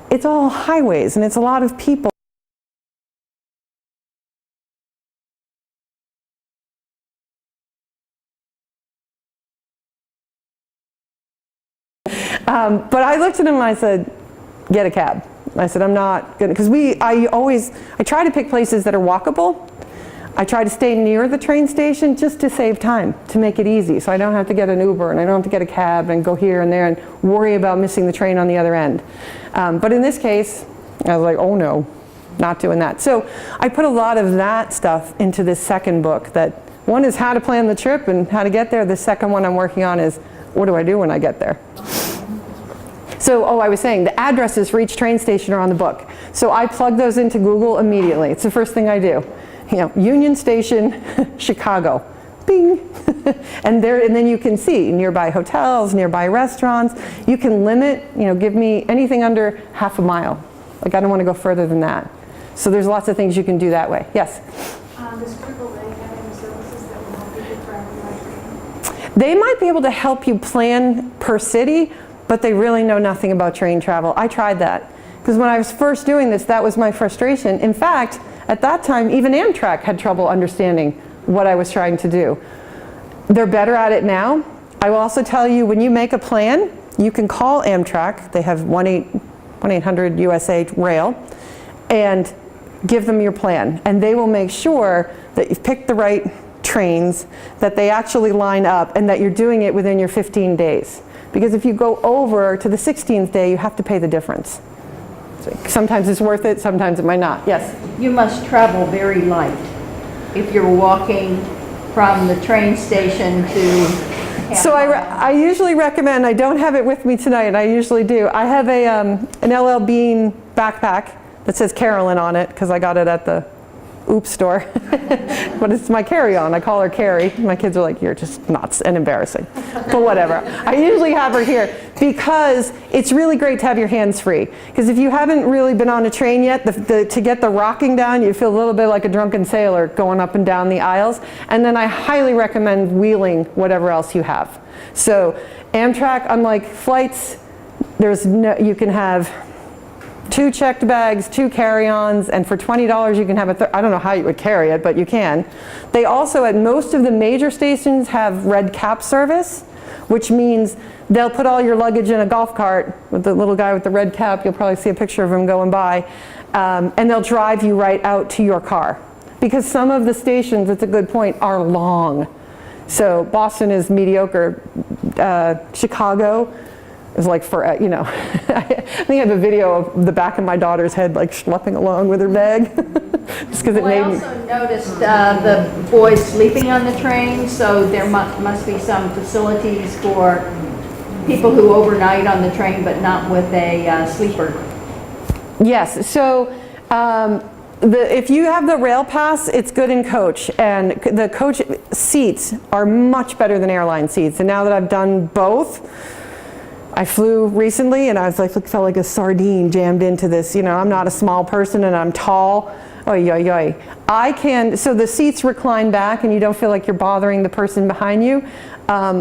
Speaker 2: It's all highways and it's a lot of people. But I looked at him and I said, "Get a cab." I said, "I'm not gonna," because I try to pick places that are walkable. I try to stay near the train station just to save time, to make it easy, so I don't have to get an Uber and I don't have to get a cab and go here and there and worry about missing the train on the other end. But in this case, I was like, oh no, not doing that. So I put a lot of that stuff into this second book. That one is how to plan the trip and how to get there. The second one I'm working on is what do I do when I get there? So, I was saying, the addresses for each train station are on the book. So I plug those into Google immediately. It's the first thing I do. You know, Union Station, Chicago, bing. and then you can see nearby hotels, nearby restaurants. You can limit, give me anything under half a mile. Like, I don't want to go further than that. So there's lots of things you can do that way. Yes?
Speaker 6: Does AAA have any services that will help you get travel by train?
Speaker 2: They might be able to help you plan per city, but they really know nothing about train travel. I tried that. Because when I was first doing this, that was my frustration. In fact, at that time, even Amtrak had trouble understanding what I was trying to do. They're better at it now. I will also tell you, when you make a plan, you can call Amtrak. They have 1-800-USA-RAIL, and give them your plan. And they will make sure that you've picked the right trains, that they actually line up, and that you're doing it within your 15 days. Because if you go over to the 16th day, you have to pay the difference. So sometimes it's worth it, sometimes it might not. Yes?
Speaker 3: You must travel very light if you're walking from the train station to...
Speaker 2: So I usually recommend, I don't have it with me tonight, and I usually do. I have an LL Bean backpack that says Carolyn on it, because I got it at the Oops store. But it's my carry-on. I call her Carrie. My kids are like, "You're just nuts and embarrassing." But whatever. I usually have her here because it's really great to have your hands free. Because if you haven't really been on a train yet, to get the rocking down, you feel a little bit like a drunken sailor going up and down the aisles. And then I highly recommend wheeling whatever else you have. So Amtrak, unlike flights, you can have 2 checked bags, 2 carry-ons, and for $20 you can have I don't know how you would carry it, but you can. They also, at most of the major stations, have red cap service, which means they'll put all your luggage in a golf cart with the little guy with the red cap. You'll probably see a picture of him going by. And they'll drive you right out to your car. Because some of the stations, it's a good point, are long. So Boston is mediocre. Chicago is like for, I think I have a video of the back of my daughter's head like schlepping along with her bag. Just because it made me.
Speaker 3: I also noticed the boys sleeping on the train, so there must be some facilities for people who overnight on the train but not with a sleeper.
Speaker 2: Yes, so If you have the rail pass, it's good in coach, and the coach seats are much better than airline seats. And now that I've done both, I flew recently and I was like, felt like a sardine jammed into this. You know, I'm not a small person and I'm tall. Oy, oy, oy. So the seats recline back and you don't feel like you're bothering the person behind you. I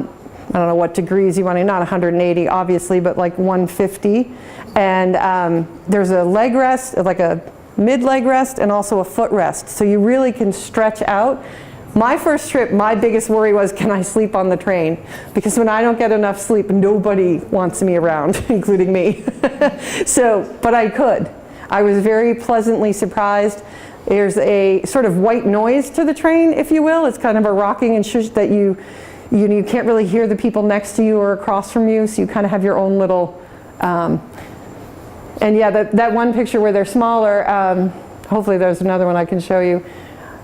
Speaker 2: don't know what degrees you want to, not 180 obviously, but like 150. And there's a leg rest, like a mid-leg rest, and also a foot rest. So you really can stretch out. My first trip, my biggest worry was, can I sleep on the train? Because when I don't get enough sleep, nobody wants me around, including me. But I could. I was very pleasantly surprised. There's a sort of white noise to the train, if you will. It's kind of a rocking and shush that you can't really hear the people next to you or across from you, so you kind of have your own little, and yeah, that one picture where they're smaller, hopefully there's another one I can show you.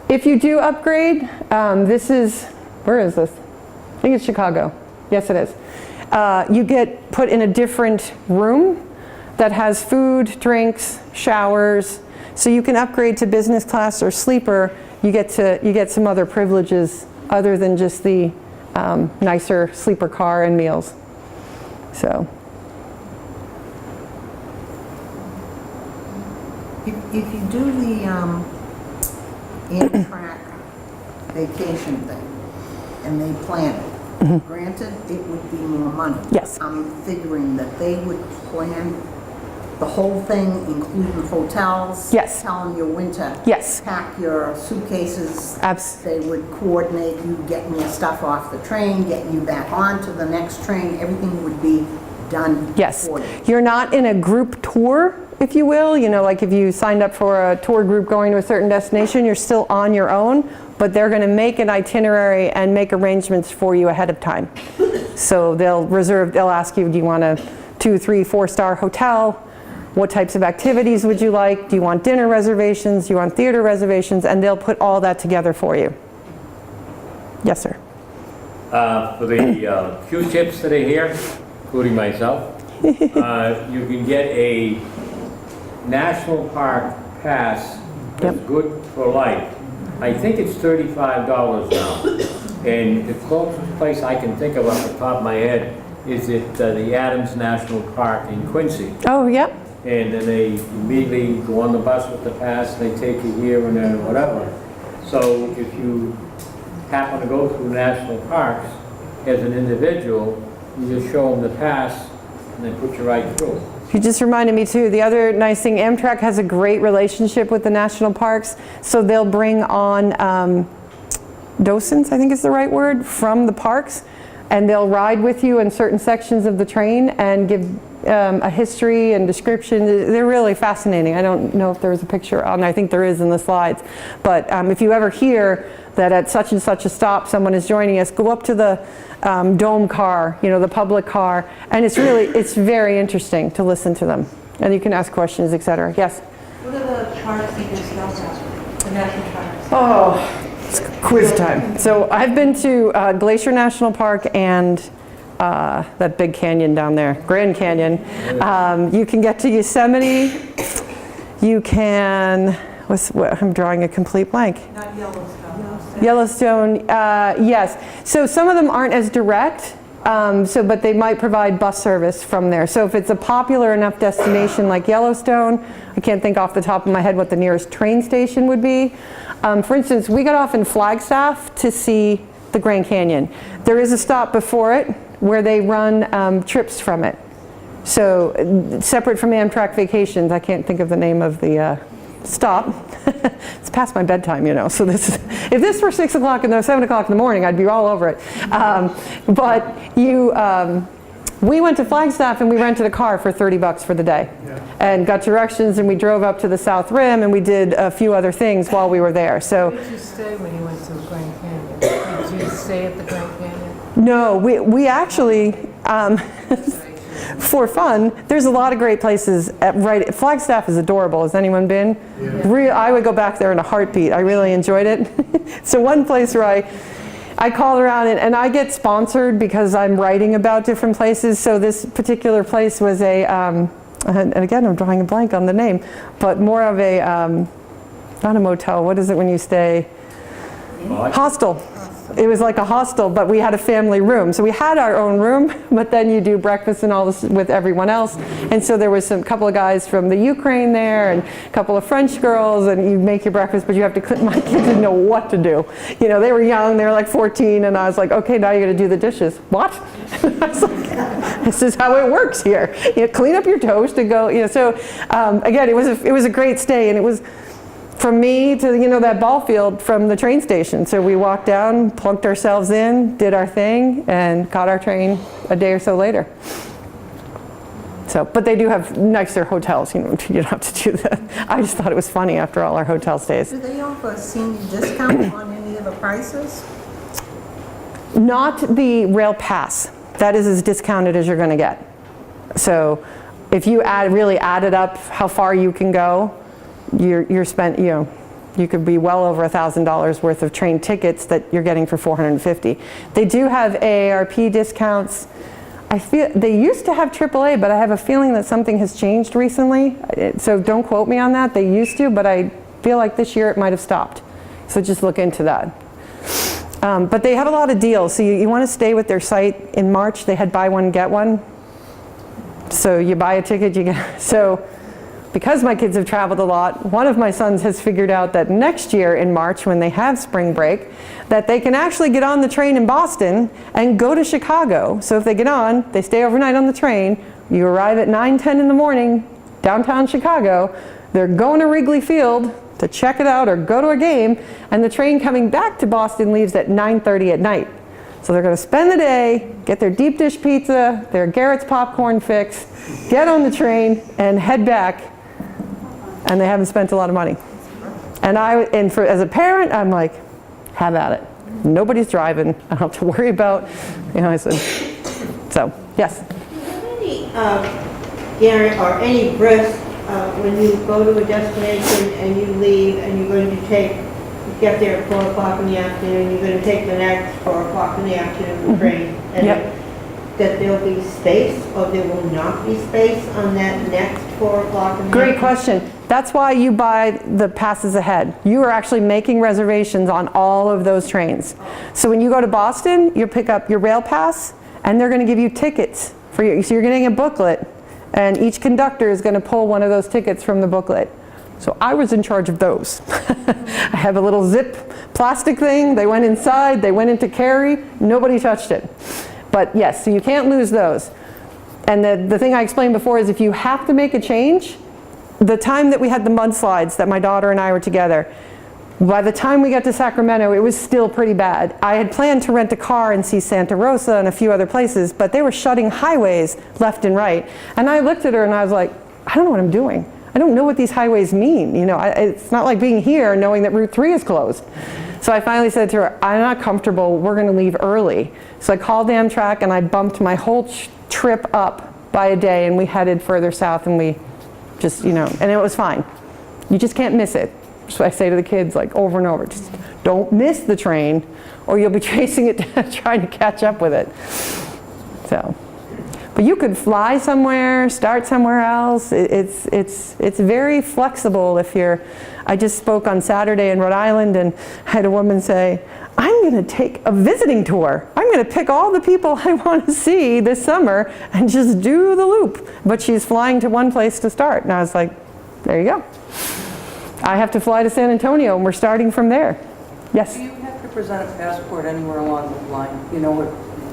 Speaker 2: If you do upgrade, where is this? I think it's Chicago. Yes, it is. You get put in a different room that has food, drinks, showers. So you can upgrade to business class or sleeper. You get some other privileges other than just the nicer sleeper car and meals. So.
Speaker 4: If you do the Amtrak vacation thing and they plan it, granted, it would be more money.
Speaker 2: Yes.
Speaker 4: I'm figuring that they would plan the whole thing, including hotels.
Speaker 2: Yes.
Speaker 4: Telling you when to
Speaker 2: Yes.
Speaker 4: pack your suitcases.
Speaker 2: Absolutely.
Speaker 4: They would coordinate you getting your stuff off the train, getting you back onto the next train. Everything would be done.
Speaker 2: Yes.
Speaker 4: for you.
Speaker 2: You're not in a group tour, if you will. You know, like if you signed up for a tour group going to a certain destination, you're still on your own, but they're going to make an itinerary and make arrangements for you ahead of time. So they'll ask you, do you want a 2, 3, 4-star hotel? What types of activities would you like? Do you want dinner reservations? Do you want theater reservations? And they'll put all that together for you. Yes, sir.
Speaker 7: For the Q-tips that are here, including myself, you can get a national park pass that's good for life. I think it's $35 now. And the closest place I can think of off the top of my head is at the Adams National Park in Quincy.
Speaker 2: Oh, yep.
Speaker 7: And then they immediately go on the bus with the pass, they take you here and then whatever. So if you happen to go through national parks as an individual, you just show them the pass and they put you right through.
Speaker 2: You just reminded me too, the other nice thing, Amtrak has a great relationship with the national parks, so they'll bring on docents, I think is the right word, from the parks, and they'll ride with you in certain sections of the train and give a history and description. They're really fascinating. I don't know if there was a picture on, I think there is in the slides, but if you ever hear that at such and such a stop someone is joining us, go up to the dome car, you know, the public car, and it's very interesting to listen to them, and you can ask questions, etc. Yes?
Speaker 6: What are the parks you can scout out, the national parks?
Speaker 2: Oh, it's quiz time. So I've been to Glacier National Park and that big canyon down there, Grand Canyon. You can get to Yosemite. You can, I'm drawing a complete blank.
Speaker 6: Not Yellowstone.
Speaker 2: Yellowstone, yes. So some of them aren't as direct, but they might provide bus service from there. So if it's a popular enough destination like Yellowstone, I can't think off the top of my head what the nearest train station would be. For instance, we got off in Flagstaff to see the Grand Canyon. There is a stop before it where they run trips from it. So separate from Amtrak Vacations, I can't think of the name of the stop. It's past my bedtime, you know, so if this were 6 o'clock and 7 o'clock in the morning, I'd be all over it. We went to Flagstaff and we rented a car for $30 for the day, and got directions, and we drove up to the South Rim and we did a few other things while we were there. So
Speaker 8: Where did you stay when you went to the Grand Canyon? Did you stay at the Grand Canyon?
Speaker 2: no, we actually, for fun, there's a lot of great places. Flagstaff is adorable. Has anyone been? Yeah. I would go back there in a heartbeat. I really enjoyed it. So one place where I called around, and I get sponsored because I'm writing about different places. So this particular place was and again, I'm drawing a blank on the name, but more of a not a motel, what is it when you stay?
Speaker 7: Lodge?
Speaker 2: Hostel. It was like a hostel, but we had a family room. So we had our own room, but then you do breakfast and all this with everyone else. And so there was a couple of guys from the Ukraine there and a couple of French girls, and you make your breakfast, but you have to clean. My kids didn't know what to do. You know, they were young, they were like 14, and I was like, okay, now you're gonna do the dishes. What? I was like, this is how it works here. You know, clean up your toast and go, you know. So again, it was a great stay, and it was from me to, you know, that ball field from the train station. So we walked down, plunked ourselves in, did our thing, and caught our train a day or so later. So, but they do have nicer hotels, you know, you don't have to do that. I just thought it was funny after all our hotel stays.
Speaker 4: Do they offer a senior discount on any of the prices?
Speaker 2: Not the rail pass. That is as discounted as you're going to get. So if you really added up how far you can go, you're spent, you know, you could be well over $1,000 worth of train tickets that you're getting for $450. They do have AARP discounts. I feel they used to have AAA, but I have a feeling that something has changed recently. So don't quote me on that. They used to, but I feel like this year it might have stopped. So just look into that. But they have a lot of deals. So you want to stay with their site. In March, they had buy one, get one. So you buy a ticket, you get, so because my kids have traveled a lot, one of my sons has figured out that next year in March, when they have spring break, that they can actually get on the train in Boston and go to Chicago. So if they get on, they stay overnight on the train, you arrive at 9, 10 in the morning, downtown Chicago, they're going to Wrigley Field to check it out or go to a game, and the train coming back to Boston leaves at 9:30 at night. So they're going to spend the day, get their deep dish pizza, their Garrett's popcorn fix, get on the train, and head back. And they haven't spent a lot of money. And as a parent, I'm like, have at it. Nobody's driving. I don't have to worry about, you know, I said, so, yes.
Speaker 9: Do you have any guarantee or any risk when you go to a destination and you leave and you're going to get there at 4 o'clock in the afternoon, you're going to take the next 4 o'clock in the afternoon train? And
Speaker 2: Yep.
Speaker 9: that there'll be space or there will not be space on that next 4 o'clock in the
Speaker 2: Great
Speaker 9: afternoon?
Speaker 2: question. That's why you buy the passes ahead. You are actually making reservations on all of those trains. So when you go to Boston, you pick up your rail pass, and they're going to give you tickets for you. So you're getting a booklet, and each conductor is going to pull one of those tickets from the booklet. So I was in charge of those. I have a little zip plastic thing. They went inside. They went into carry. Nobody touched it. But yes, so you can't lose those. And the thing I explained before is if you have to make a change, the time that we had the mudslides that my daughter and I were together, by the time we got to Sacramento, it was still pretty bad. I had planned to rent a car and see Santa Rosa and a few other places, but they were shutting highways left and right. And I looked at her and I was like, I don't know what I'm doing. I don't know what these highways mean. You know, it's not like being here knowing that Route 3 is closed. So I finally said to her, I'm not comfortable, we're going to leave early. So I called Amtrak and I bumped my whole trip up by a day, and we headed further south, and we just, you know, and it was fine. You just can't miss it. So I say to the kids like over and over, just don't miss the train or you'll be chasing it trying to catch up with it. So, but you could fly somewhere, start somewhere else. It's very flexible if you're, I just spoke on Saturday in Rhode Island and had a woman say, I'm going to take a visiting tour. I'm going to pick all the people I want to see this summer and just do the loop. But she's flying to one place to start. And I was like, there you go. I have to fly to San Antonio and we're starting from there. Yes?
Speaker 10: Do you have to present a passport anywhere along the line? You know,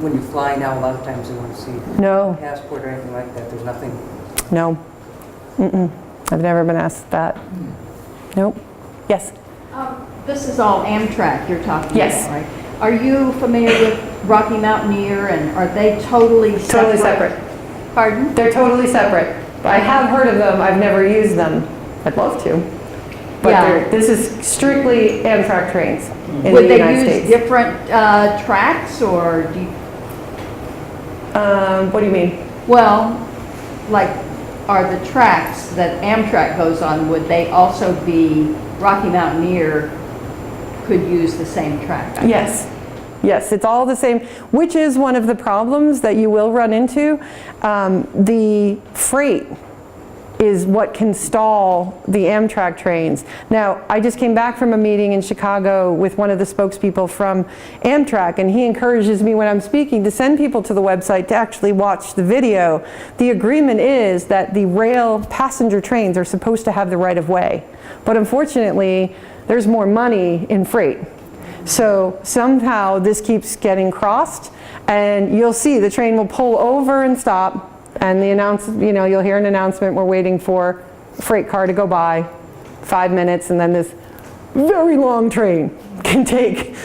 Speaker 10: when you fly now, a lot of times they want to see
Speaker 2: No.
Speaker 10: a passport or anything like that. There's nothing.
Speaker 2: No. Mm-mm. I've never been asked that. Nope. Yes?
Speaker 11: This is all Amtrak you're talking
Speaker 2: Yes.
Speaker 11: about, right? Are you familiar with Rocky Mountaineer, and are they totally separate?
Speaker 2: Totally separate.
Speaker 11: Pardon?
Speaker 2: They're totally separate. I have heard of them. I've never used them. I'd love to. But
Speaker 11: Yeah.
Speaker 2: this is strictly Amtrak trains in
Speaker 11: Would
Speaker 2: the
Speaker 11: they
Speaker 2: United
Speaker 11: use
Speaker 2: States.
Speaker 11: different tracks, or do you,
Speaker 2: What do you mean?
Speaker 11: well, like, are the tracks that Amtrak goes on, would they also be, Rocky Mountaineer could use the same track? I guess?
Speaker 2: Yes. Yes, it's all the same, which is one of the problems that you will run into. The freight is what can stall the Amtrak trains. Now, I just came back from a meeting in Chicago with one of the spokespeople from Amtrak, and he encourages me when I'm speaking to send people to the website to actually watch the video. The agreement is that the rail passenger trains are supposed to have the right of way, but unfortunately, there's more money in freight. So somehow this keeps getting crossed, and you'll see the train will pull over and stop, and you'll hear an announcement, we're waiting for a freight car to go by, 5 minutes, and then this very long train can take,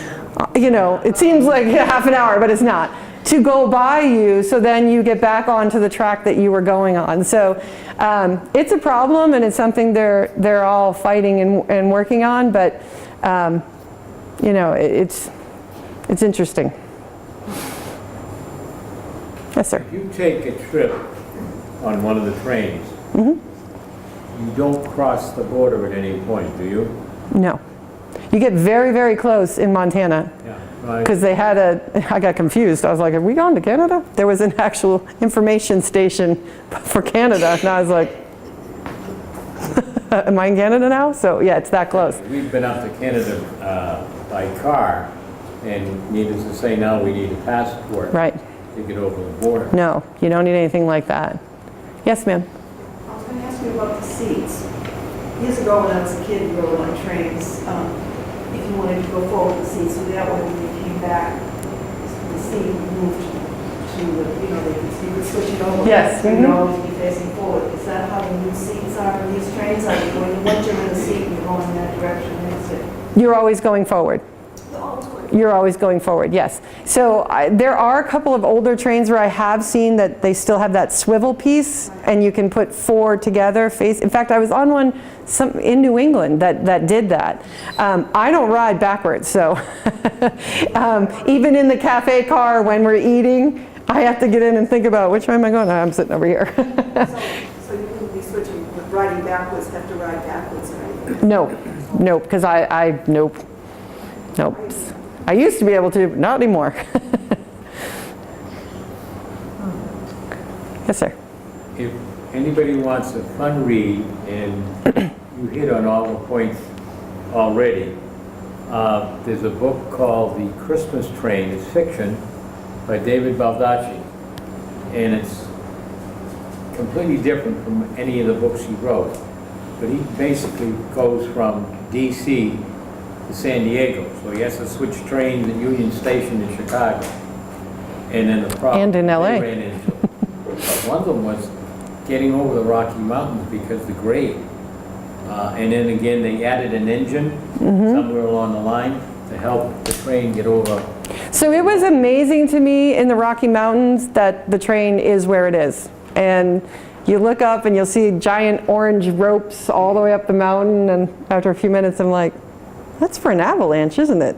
Speaker 2: it seems like half an hour, but it's not, to go by you, so then you get back onto the track that you were going on. So it's a problem, and it's something they're all fighting and working on, but it's interesting. Yes, sir.
Speaker 7: If you take a trip on one of the trains, you don't cross the border at any point, do you?
Speaker 2: No. You get very, very close in Montana.
Speaker 7: Yeah.
Speaker 2: Because I got confused. I was like, are we going to Canada? There was an actual information station for Canada, and I was like, am I in Canada now? So yeah, it's that close.
Speaker 7: We've been up to Canada by car, and needless to say, now we need a passport.
Speaker 2: Right.
Speaker 7: To get over the border.
Speaker 2: No, you don't need anything like that. Yes, ma'am.
Speaker 6: I was going to ask you about the seats. Years ago, when I was a kid, we rode on trains. If you wanted to go forward with the seats, so that way when you came back, the seat moved to the, you could switch it over.
Speaker 2: Yes.
Speaker 6: So you'd always be facing forward. Is that how the new seats are in these trains? Are you going, once you're in the seat, you're going in that direction, that's it?
Speaker 2: You're always going forward. You're always going forward, yes. So there are a couple of older trains where I have seen that they still have that swivel piece, and you can put 4 together. In fact, I was on one in New England that did that. I don't ride backwards, so even in the cafe car when we're eating, I have to get in and think about which way am I going? I'm sitting over here.
Speaker 6: So you wouldn't be switching, riding backwards, have to ride backwards or anything?
Speaker 2: Nope, because nope. I used to be able to, not anymore. Yes, sir.
Speaker 7: If anybody wants a fun read, and you hit on all the points already, there's a book called The Christmas Train. It's fiction by David Baldacci, and it's completely different from any of the books he wrote. But he basically goes from D.C. to San Diego, so he has to switch trains at Union Station in Chicago. And then the problem
Speaker 2: And in LA.
Speaker 7: they ran into, one of them was getting over the Rocky Mountains because of the grade. And then again, they added an engine somewhere along the line to help the train get over.
Speaker 2: So it was amazing to me in the Rocky Mountains that the train is where it is. And you look up and you'll see giant orange ropes all the way up the mountain, and after a few minutes I'm like, that's for an avalanche, isn't it?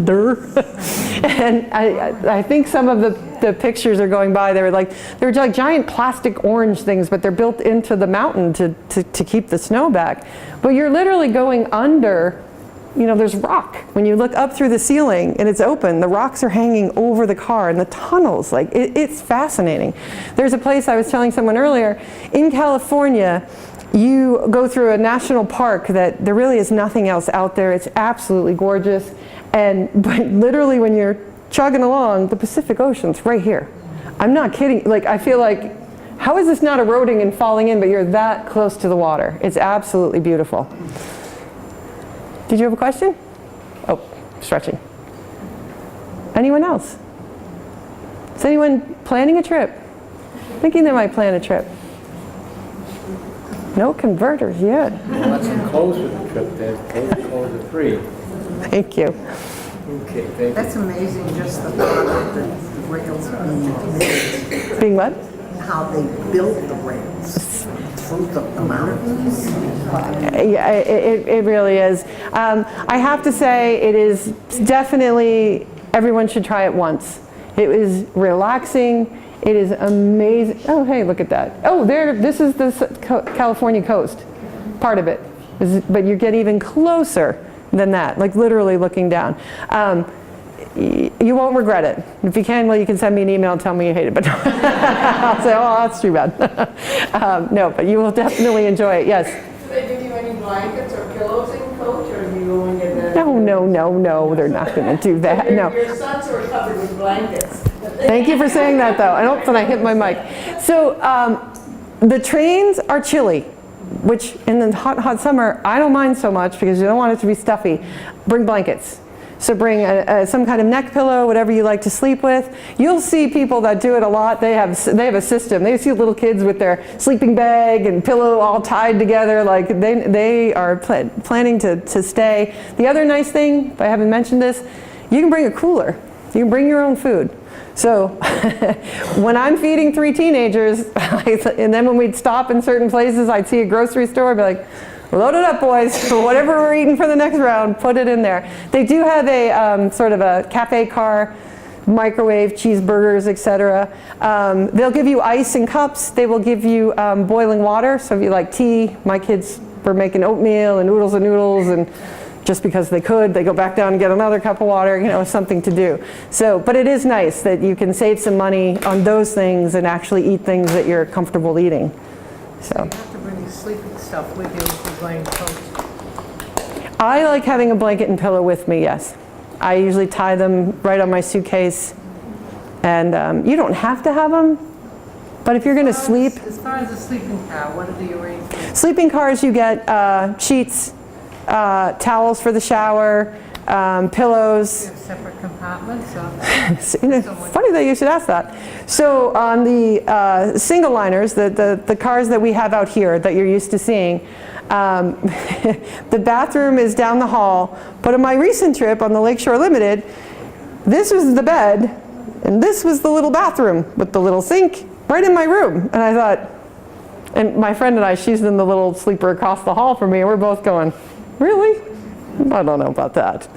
Speaker 2: Durr. And I think some of the pictures are going by, they're like giant plastic orange things, but they're built into the mountain to keep the snow back. But you're literally going under, there's rock. When you look up through the ceiling and it's open, the rocks are hanging over the car and the tunnels, it's fascinating. There's a place I was telling someone earlier, in California, you go through a national park that there really is nothing else out there. It's absolutely gorgeous. But literally when you're chugging along, the Pacific Ocean's right here. I'm not kidding. I feel like, how is this not eroding and falling in, but you're that close to the water? It's absolutely beautiful. Did you have a question? Oh, stretching. Anyone else? Is anyone planning a trip? Thinking they might plan a trip? No converters yet.
Speaker 7: Let's close with the trip there. Close at 3.
Speaker 2: Thank you.
Speaker 7: Okay, thank you.
Speaker 4: That's amazing, just the thought of the rails being built,
Speaker 2: Being what?
Speaker 4: how they built the rails through the mountains.
Speaker 2: Yeah, it really is. I have to say, it is definitely, everyone should try it once. It was relaxing. It is amazing. Oh, hey, look at that. Oh, this is the California coast, part of it. But you get even closer than that, literally looking down. you won't regret it. If you can, well, you can send me an email and tell me you hate it, but I'll say, oh, that's too bad. No, but you will definitely enjoy it, yes.
Speaker 6: Do they give you any blankets or pillows in coach, or do you only get that?
Speaker 2: No, they're not going to do that, no.
Speaker 6: Your sons are covered with blankets.
Speaker 2: Thank you for saying that, though. I don't, when I hit my mic. So the trains are chilly, which in the hot summer, I don't mind so much because you don't want it to be stuffy. Bring blankets. So bring some kind of neck pillow, whatever you like to sleep with. You'll see people that do it a lot. They have a system. They see little kids with their sleeping bag and pillow all tied together. Like they are planning to stay. The other nice thing, if I haven't mentioned this, you can bring a cooler. You can bring your own food. So when I'm feeding 3 teenagers, and then when we'd stop in certain places, I'd see a grocery store, I'd be like, load it up, boys. Whatever we're eating for the next round, put it in there. They do have a sort of a cafe car, microwave, cheeseburgers, etc. They'll give you ice in cups. They will give you boiling water. So if you like tea, my kids were making oatmeal and noodles, and just because they could, they go back down and get another cup of water, you know, something to do. So, but it is nice that you can save some money on those things and actually eat things that you're comfortable eating. So.
Speaker 8: You have to bring your sleeping stuff with you if you're going coach.
Speaker 2: I like having a blanket and pillow with me, yes. I usually tie them right on my suitcase. And you don't have to have them, but if you're going to sleep.
Speaker 8: As far as the sleeping car, what are the arrangements?
Speaker 2: Sleeping cars, you get sheets, towels for the shower, pillows.
Speaker 8: Do you have separate compartments? Or
Speaker 2: You know, funny that you should ask that. So on the single liners, the cars that we have out here that you're used to seeing, the bathroom is down the hall. But on my recent trip on the Lakeshore Limited, this was the bed, and this was the little bathroom with the little sink right in my room. And I thought, and my friend and I, she's in the little sleeper across the hall from me, and we're both going, really? I don't know about that.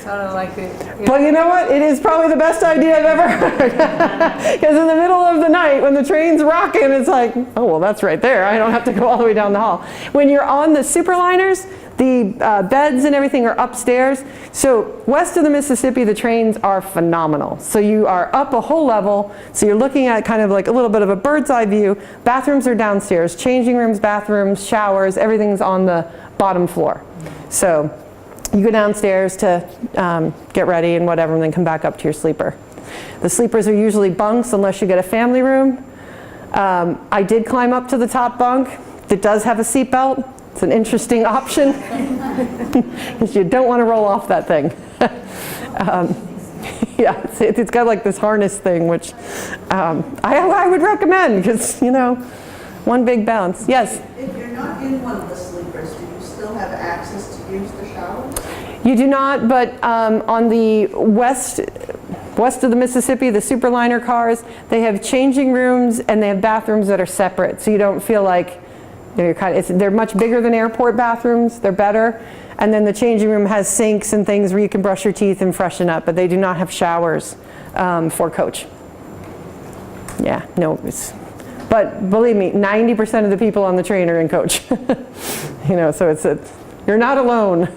Speaker 8: sort of like it.
Speaker 2: But you know what? It is probably the best idea I've ever heard. Because in the middle of the night, when the train's rocking, it's like, oh, well, that's right there. I don't have to go all the way down the hall. When you're on the superliners, the beds and everything are upstairs. So west of the Mississippi, the trains are phenomenal. So you are up a whole level. So you're looking at kind of like a little bit of a bird's eye view. Bathrooms are downstairs. Changing rooms, bathrooms, showers, everything's on the bottom floor. So you go downstairs to get ready and whatever, and then come back up to your sleeper. The sleepers are usually bunks unless you get a family room. I did climb up to the top bunk. It does have a seat belt. It's an interesting option because you don't want to roll off that thing. Yeah, it's got like this harness thing, which I would recommend because, you know, one big bounce. Yes?
Speaker 6: If you're not in one of the sleepers, do you still have access to use the showers?
Speaker 2: You do not, but on the west of the Mississippi, the superliner cars, they have changing rooms and they have bathrooms that are separate, so you don't feel like they're much bigger than airport bathrooms. They're better. And then the changing room has sinks and things where you can brush your teeth and freshen up, but they do not have showers for coach. Yeah, no. But believe me, 90% of the people on the train are in coach. You know, so you're not alone.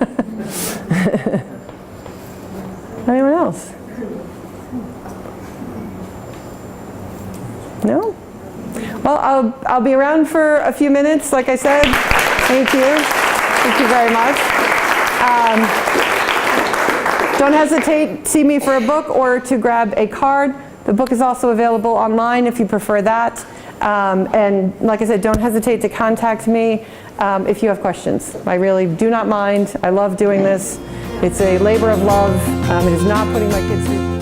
Speaker 2: Anyone else? No? Well, I'll be around for a few minutes, like I said. Thank you. Thank you very much. Don't hesitate to see me for a book or to grab a card. The book is also available online if you prefer that. And like I said, don't hesitate to contact me if you have questions. I really do not mind. I love doing this. It's a labor of love. It is not putting my kids through